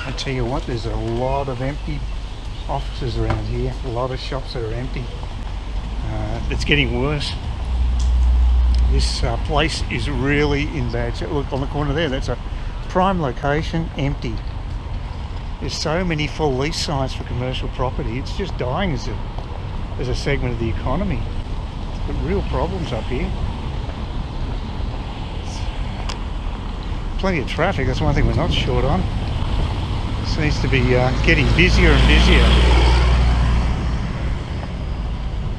I tell you what, there's a lot of empty offices around here, a lot of shops that are empty. It's getting worse. This place is really in bad shape. Look on the corner there, that's a prime location, empty. There's so many full lease signs for commercial property. It's just dying as a segment of the economy. It's got real problems up here. Plenty of traffic, that's one thing we're not short on. It seems to be getting busier and busier.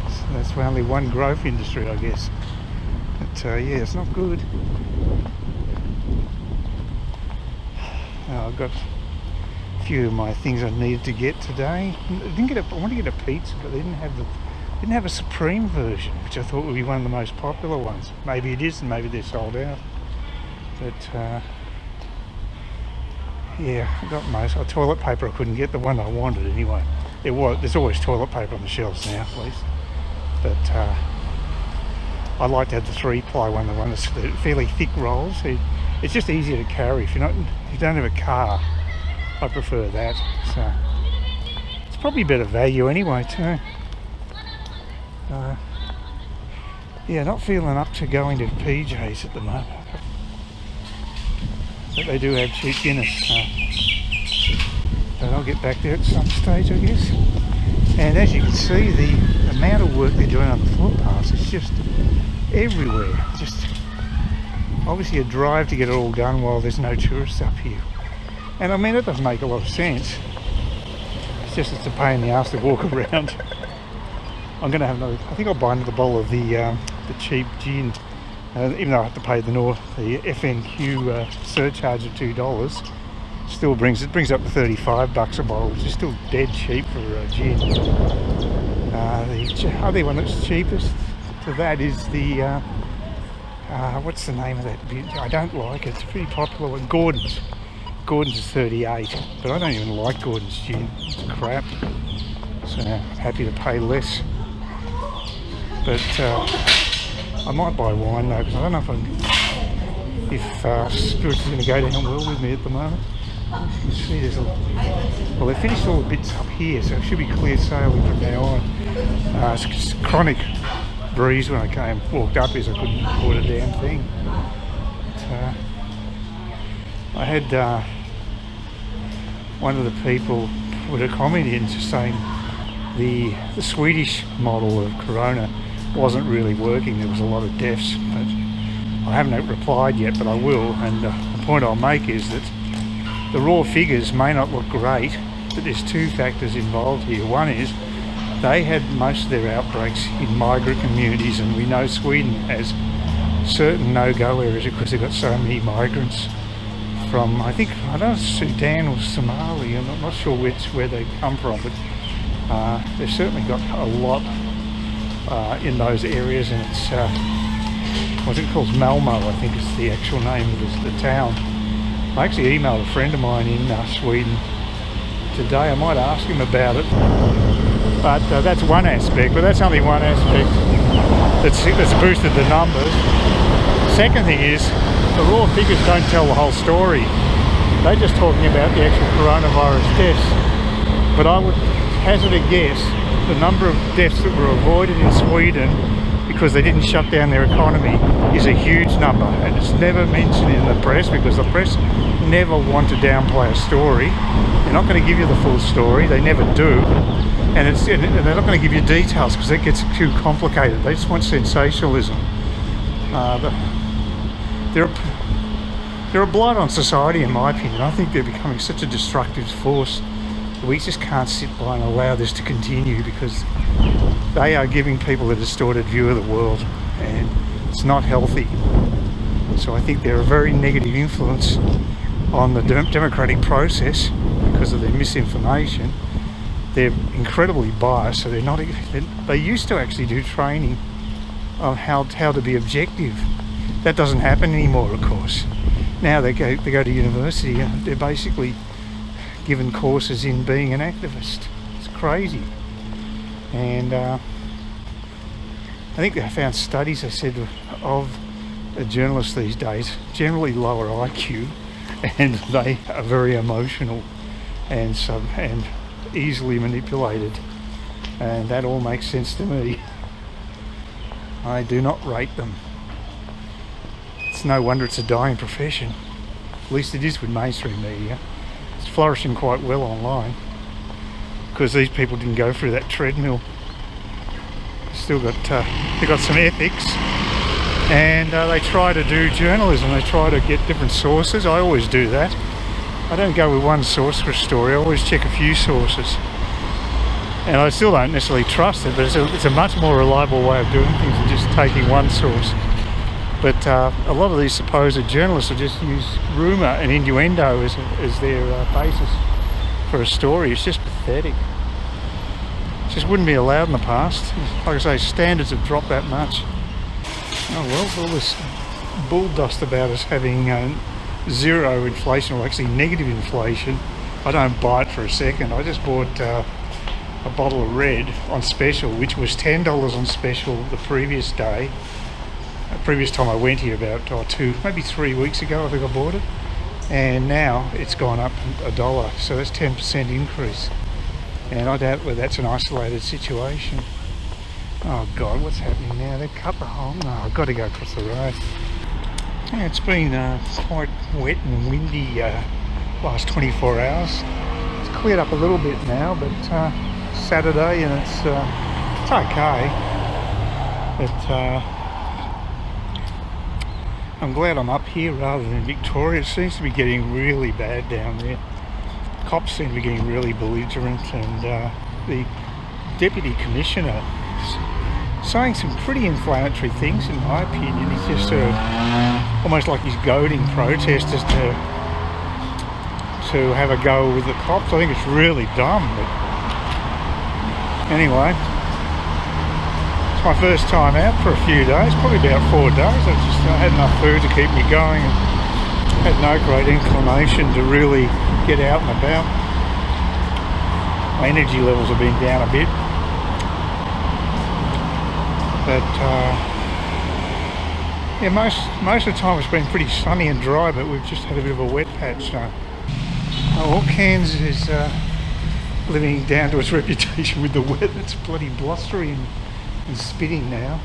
So that's only one growth industry, I guess. But yeah, it's not good. I've got a few of my things I needed to get today. I wanted to get a pizza, but they didn't have a supreme version, which I thought would be one of the most popular ones. Maybe it is, and maybe they're sold out. But yeah, I got most. Toilet paper I couldn't get, the one I wanted anyway. There's always toilet paper on the shelves now, at least. But I like to have the 3-ply one, the one that's fairly thick rolls. It's just easier to carry. If you don't have a car, I prefer that. So it's probably better value anyway too. Yeah, not feeling up to going to PJ's at the moment. But they do have cheap Guinness, but I'll get back there at some stage, I guess. And as you can see, the amount of work they're doing on the footpaths is just everywhere. Just obviously a drive to get it all done while there's no tourists up here. And I mean, it doesn't make a lot of sense. It's a pain in the ass to walk around. I'm going to have another. I think I'll buy another bowl of the cheap gin. Even though I have to pay the FNQ surcharge of $2, still brings up to $35 a bottle, which is still dead cheap for gin. The other one that's cheapest to that is the what's the name of that? I don't like it. It's a pretty popular one. Gordon's. Gordon's is $38, but I don't even like Gordon's gin. It's crap. So I'm happy to pay less. But I might buy wine though, because I don't know if spirits is going to go down well with me at the moment. You can see well, they finished all the bits up here, so it should be clear sailing from now on. It's chronic breeze when I walked up, is I couldn't afford a damn thing. But, I had one of the people put a comment in just saying the Swedish model of Corona wasn't really working. There was a lot of deaths, but I haven't replied yet, but I will. And the point I'll make is that the raw figures may not look great, but there's two factors involved here. One is they had most of their outbreaks in migrant communities, and we know Sweden has certain no-go areas because they've got so many migrants from, I don't know, Sudan or Somalia. I'm not sure where they come from, but they've certainly got a lot in those areas, and it's what's it called, Malmo, I think is the actual name of the town. I actually emailed a friend of mine in Sweden today. I might ask him about it, but that's one aspect, but that's only one aspect that's boosted the numbers. Second thing is the raw figures don't tell the whole story. They're just talking about the actual coronavirus deaths, but I would hazard a guess the number of deaths that were avoided in Sweden because they didn't shut down their economy is a huge number, and it's never mentioned in the press because the press never want to downplay a story. They're not going to give you the full story, they never do, and they're not going to give you details because that gets too complicated. They just want sensationalism. They're a blight on society, in my opinion. I think they're becoming such a destructive force. We just can't sit by and allow this to continue because they are giving people a distorted view of the world, and it's not healthy. So I think they're a very negative influence on the democratic process because of their misinformation. They're incredibly biased, so they used to actually do training on how to be objective. That doesn't happen anymore, of course. Now they go to university and they're basically given courses in being an activist. It's crazy. And I think they found studies, they said, of journalists these days, generally lower IQ, and they are very emotional. and easily manipulated, and that all makes sense to me. I do not rate them. It's no wonder it's a dying profession. At least it is with mainstream media. It's flourishing quite well online because these people didn't go through that treadmill. Still got they got some ethics, and they try to do journalism. They try to get different sources. I always do that. I don't go with one source for a story. I always check a few sources, and I still don't necessarily trust it, but it's a much more reliable way of doing things than just taking one source. But a lot of these supposed journalists will just use rumour and innuendo as their basis for a story. It's just pathetic. It just wouldn't be allowed in the past. Like I say, standards have dropped that much. Oh well, all this bull dust about us having zero inflation, or actually negative inflation, I don't buy it for a second. I just bought a bottle of red on special, which was $10 on special the previous day. The previous time I went here, about maybe 3 weeks ago, I think I bought it, and now it's gone up $1, so that's 10% increase. And I doubt whether that's an isolated situation. Oh God, what's happening now? They've cut the hole. No, I've got to go across the road. Yeah, it's been quite wet and windy last 24 hours. It's cleared up a little bit now, but Saturday, and it's okay. But I'm glad I'm up here rather than Victoria. It seems to be getting really bad down there. Cops seem to be getting really belligerent, and the Deputy Commissioner is saying some pretty inflammatory things, in my opinion. He's just almost like he's goading protesters to have a go with the cops. I think it's really dumb, but anyway, it's my first time out for a few days, probably about 4 days. I had enough food to keep me going and had no great inclination to really get out and about. My energy levels have been down a bit, but yeah, most of the time it's been pretty sunny and dry, but we've just had a bit of a wet patch. So well, Cairns is living down to its reputation with the weather. It's bloody blustery and spitting now.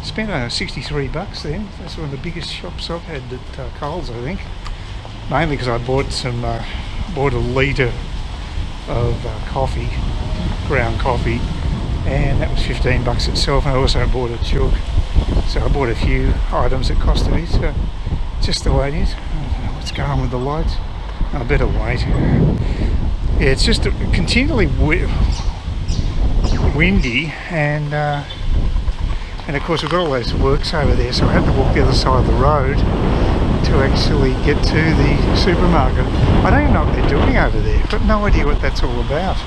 Spent $63 then. That's one of the biggest shops I've had at Coles, I think. Mainly because I bought a litre of coffee, ground coffee, and that was $15 itself. And I also bought a jug, so I bought a few items that costed me. So just the way it is. I don't know what's going on with the lights. I better wait. Yeah, it's just continually windy, and of course we've got all those works over there, so I had to walk the other side of the road to actually get to the supermarket. I don't even know what they're doing over there. I've got no idea what that's all about.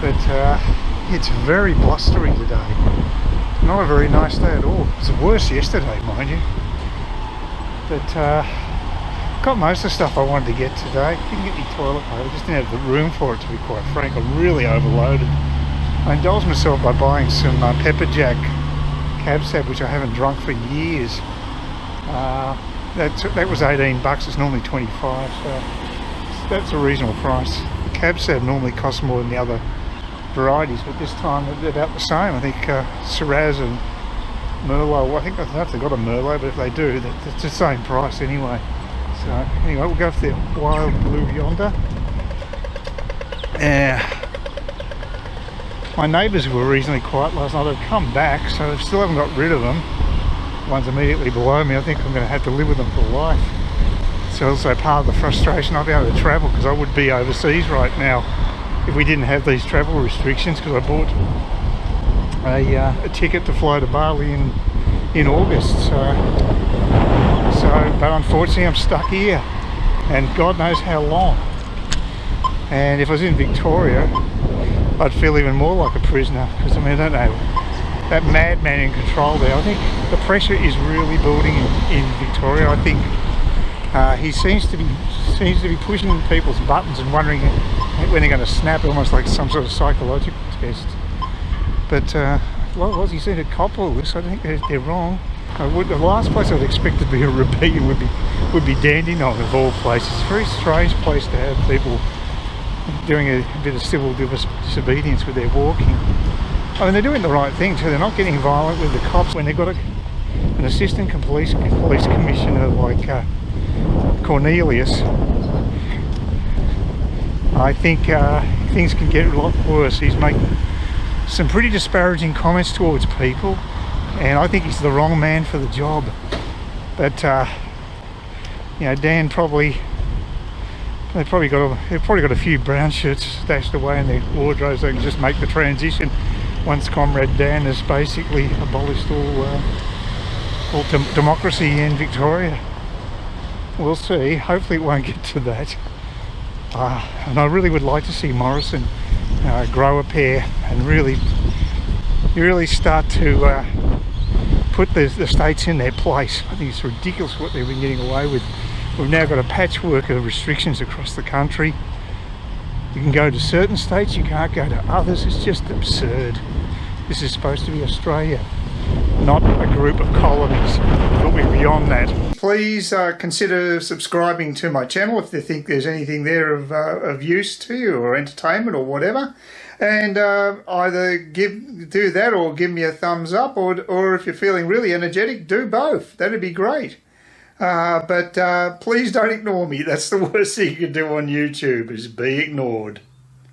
But it's very blustery today. Not a very nice day at all. It was worse yesterday, mind you. But got most of the stuff I wanted to get today. Didn't get any toilet paper, just didn't have the room for it, to be quite frank. I'm really overloaded. I indulged myself by buying some pepper jack cab sab, which I haven't drunk for years. That was $18. It's normally $25, so that's a reasonable price. Cab sab normally costs more than the other varieties, but this time they're about the same. I think Shiraz and Merlot, I don't know if they've got a Merlot, but if they do, it's the same price anyway. So anyway, we'll go for the Wild Blue Yonder. My neighbours were reasonably quiet last night. They've come back, so they still haven't got rid of them. The ones immediately below me, I think I'm going to have to live with them for life. So also part of the frustration, I'll be able to travel, because I would be overseas right now if we didn't have these travel restrictions, because I bought a ticket to fly to Bali in August. But unfortunately I'm stuck here, and God knows how long. And if I was in Victoria, I'd feel even more like a prisoner, because I mean, I don't know, that madman in control there. I think the pressure is really building in Victoria. I think he seems to be pushing people's buttons and wondering when they're going to snap, almost like some sort of psychological test. But what was he said to cop all this? I think they're wrong. The last place I'd expect to be a rebellion would be Dandenong, of all places. It's a very strange place to have people doing a bit of civil disobedience with their walking. I mean, they're doing the right thing too. They're not getting violent with the cops when they've got an assistant police commissioner like Cornelius. I think things can get a lot worse. He's making some pretty disparaging comments towards people, and I think he's the wrong man for the job. But you know, Dan they've probably got a few brown shirts stashed away in their wardrobes. They can just make the transition once Comrade Dan has basically abolished all democracy in Victoria. We'll see. Hopefully it won't get to that. And I really would like to see Morrison grow a pair and really start to put the states in their place. I think it's ridiculous what they've been getting away with. We've now got a patchwork of restrictions across the country. You can go to certain states, you can't go to others. It's just absurd. This is supposed to be Australia, not a group of colonies, but we're beyond that. Please consider subscribing to my channel if you think there's anything there of use to you, or entertainment or whatever. And either do that or give me a thumbs up, or if you're feeling really energetic, do both. That'd be great. But please don't ignore me. That's the worst thing you can do on YouTube, is be ignored.